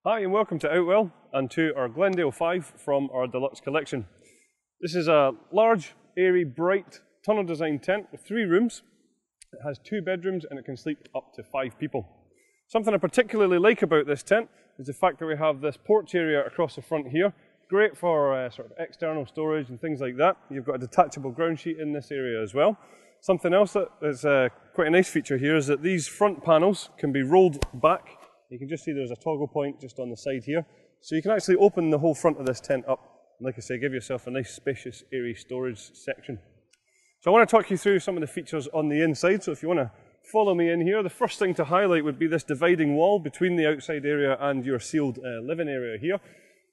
Hi and welcome to Outwell and to our Glendale 5 from our deluxe collection. This is a large, airy, bright, tunnel design tent with 3 rooms. It has 2 bedrooms and it can sleep up to 5 people. Something I particularly like about this tent is the fact that we have this porch area across the front here. Great for sort of external storage and things like that. You've got a detachable ground sheet in this area as well. Something else that is quite a nice feature here is that these front panels can be rolled back. You can just see there's a toggle point just on the side here. So you can actually open the whole front of this tent up and, like I say, give yourself a nice spacious airy storage section. So I want to talk you through some of the features on the inside. So if you want to follow me in here, the first thing to highlight would be this dividing wall between the outside area and your sealed living area here.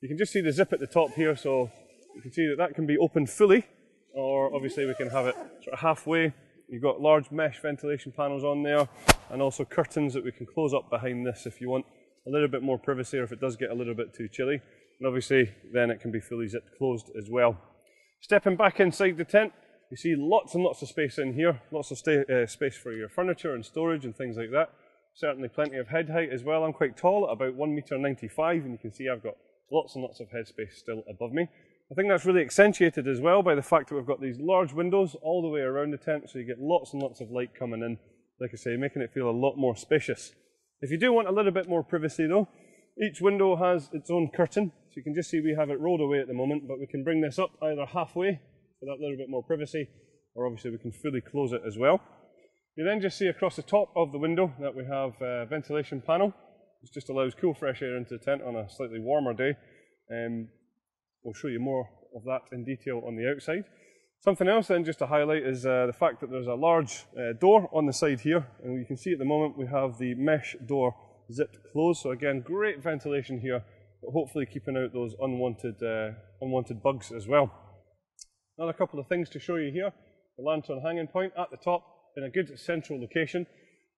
You can just see the zip at the top here, so you can see that that can be opened fully, or obviously we can have it sort of halfway. You've got large mesh ventilation panels on there and also curtains that we can close up behind this if you want a little bit more privacy or if it does get a little bit too chilly. And obviously then it can be fully zipped closed as well. Stepping back inside the tent, you see lots and lots of space in here, lots of space for your furniture and storage and things like that. Certainly plenty of head height as well. I'm quite tall at about 1.95 meters and you can see I've got lots and lots of headspace still above me. I think that's really accentuated as well by the fact that we've got these large windows all the way around the tent, so you get lots and lots of light coming in, like I say, making it feel a lot more spacious. If you do want a little bit more privacy though, each window has its own curtain, so you can just see we have it rolled away at the moment, but we can bring this up either halfway for that little bit more privacy, or obviously we can fully close it as well. You then just see across the top of the window that we have a ventilation panel, which just allows cool fresh air into the tent on a slightly warmer day. We'll show you more of that in detail on the outside. Something else then just to highlight is the fact that there's a large door on the side here, and you can see at the moment we have the mesh door zipped closed, so again great ventilation here, but hopefully keeping out those unwanted bugs as well. Another couple of things to show you here, the lantern hanging point at the top in a good central location.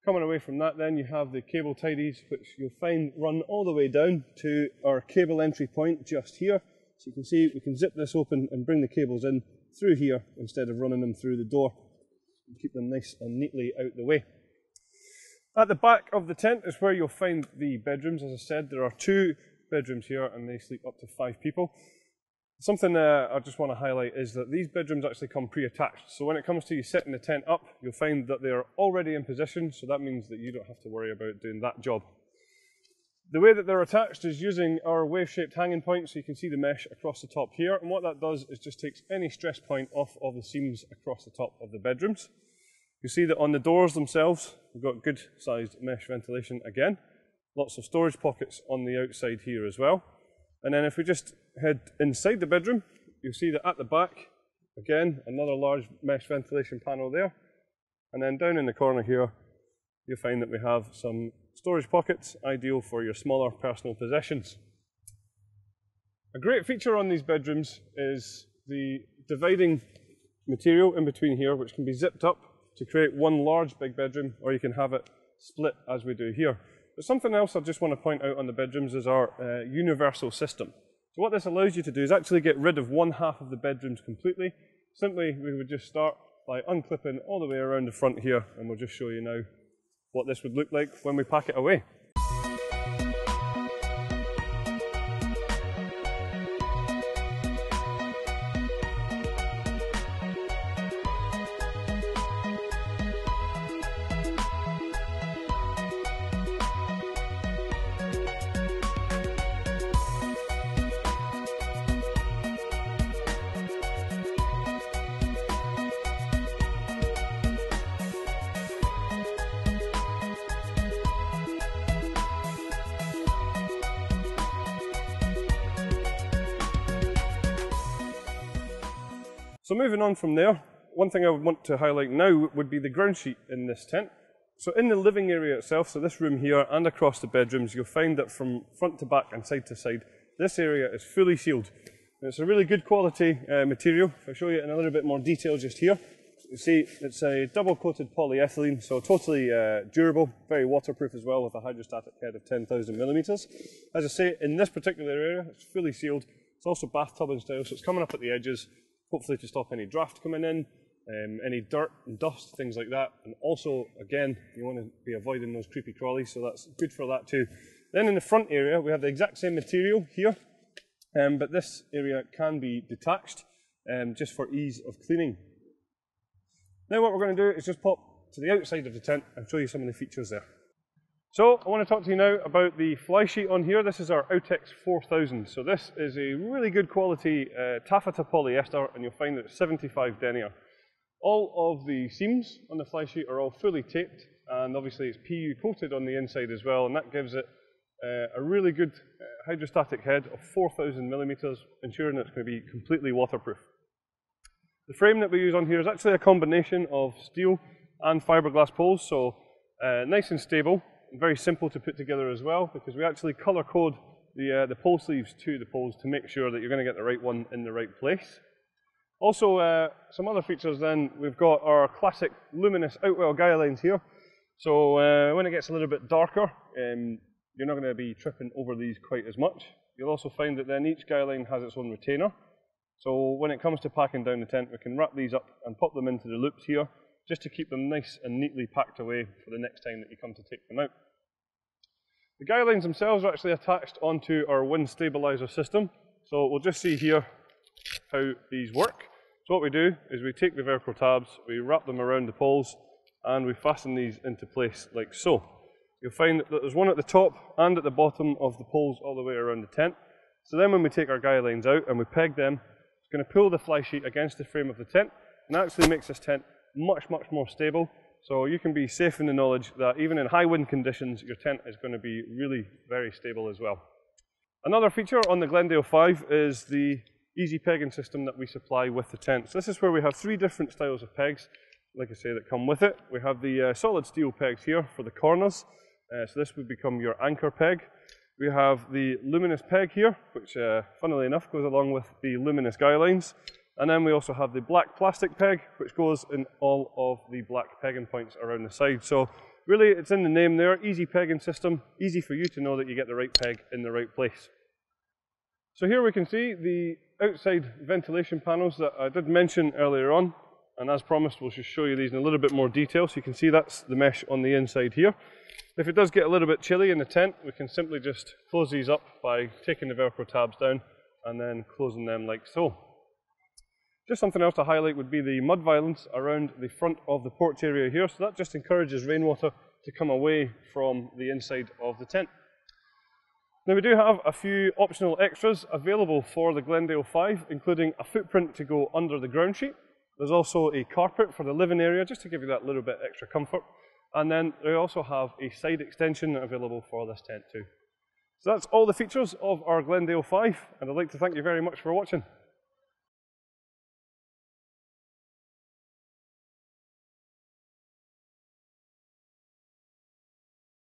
Coming away from that then you have the cable tidies, which you'll find run all the way down to our cable entry point just here. So you can see we can zip this open and bring the cables in through here instead of running them through the door. Keep them nice and neatly out the way. At the back of the tent is where you'll find the bedrooms. As I said, there are 2 bedrooms here and they sleep up to 5 people. Something I just want to highlight is that these bedrooms actually come pre-attached. So when it comes to you setting the tent up, you'll find that they are already in position, so that means that you don't have to worry about doing that job. The way that they're attached is using our wave-shaped hanging point, so you can see the mesh across the top here, and what that does is just takes any stress point off of the seams across the top of the bedrooms. You see that on the doors themselves, we've got good sized mesh ventilation again. Lots of storage pockets on the outside here as well. And then if we just head inside the bedroom, you'll see that at the back, again, another large mesh ventilation panel there. And then down in the corner here, you'll find that we have some storage pockets, ideal for your smaller personal possessions. A great feature on these bedrooms is the dividing material in between here, which can be zipped up to create one large big bedroom, or you can have it split as we do here. But something else I just want to point out on the bedrooms is our universal system. So what this allows you to do is actually get rid of one half of the bedrooms completely. Simply, we would just start by unclipping all the way around the front here, and we'll just show you now what this would look like when we pack it away. So moving on from there, one thing I would want to highlight now would be the ground sheet in this tent. So in the living area itself, so this room here and across the bedrooms, you'll find that from front to back and side to side, this area is fully sealed. And it's a really good quality material. If I show you in a little bit more detail just here, you see it's a double coated polyethylene, so totally durable, very waterproof as well, with a hydrostatic head of 10,000 millimeters. As I say, in this particular area, it's fully sealed. It's also bathtub in style, so it's coming up at the edges, hopefully to stop any draft coming in, any dirt and dust, things like that. And also, again, you want to be avoiding those creepy crawlies, so that's good for that too. Then in the front area we have the exact same material here, but this area can be detached just for ease of cleaning. Now what we're going to do is just pop to the outside of the tent and show you some of the features there. So I want to talk to you now about the Flysheet on here. This is our Outex 4000. So this is a really good quality taffeta polyester, and you'll find that it's 75 denier. All of the seams on the Flysheet are all fully taped, and obviously it's PU coated on the inside as well, and that gives it a really good hydrostatic head of 4,000 millimeters, ensuring it's going to be completely waterproof. The frame that we use on here is actually a combination of steel and fiberglass poles, so nice and stable, and very simple to put together as well, because we actually colour code the pole sleeves to the poles to make sure that you're going to get the right one in the right place. Also, some other features then, we've got our classic luminous Outwell guy lines here. So when it gets a little bit darker, you're not going to be tripping over these quite as much. You'll also find that then each guy line has its own retainer. So when it comes to packing down the tent, we can wrap these up and pop them into the loops here, just to keep them nice and neatly packed away for the next time that you come to take them out. The guy lines themselves are actually attached onto our wind stabilizer system. So we'll just see here how these work. So what we do is we take the Velcro tabs, we wrap them around the poles, and we fasten these into place like so. You'll find that there's one at the top and at the bottom of the poles all the way around the tent. So then when we take our guy lines out and we peg them, it's going to pull the Flysheet against the frame of the tent, and that actually makes this tent much more stable. So you can be safe in the knowledge that even in high wind conditions, your tent is going to be really very stable as well. Another feature on the Glendale 5 is the easy pegging system that we supply with the tent. So this is where we have 3 different styles of pegs, like I say, that come with it. We have the solid steel pegs here for the corners, so this would become your anchor peg. We have the luminous peg here, which funnily enough goes along with the luminous guy lines. And then we also have the black plastic peg, which goes in all of the black pegging points around the side. So really, it's in the name there, easy pegging system, easy for you to know that you get the right peg in the right place. So here we can see the outside ventilation panels that I did mention earlier on, and as promised we'll just show you these in a little bit more detail. So you can see that's the mesh on the inside here. If it does get a little bit chilly in the tent, we can simply just close these up by taking the Velcro tabs down and then closing them like so. Just something else to highlight would be the mud violence around the front of the porch area here, so that just encourages rainwater to come away from the inside of the tent. Now we do have a few optional extras available for the Glendale 5, including a footprint to go under the ground sheet. There's also a carpet for the living area, just to give you that little bit extra comfort. And then we also have a side extension available for this tent too. So that's all the features of our Glendale 5, and I'd like to thank you very much for watching.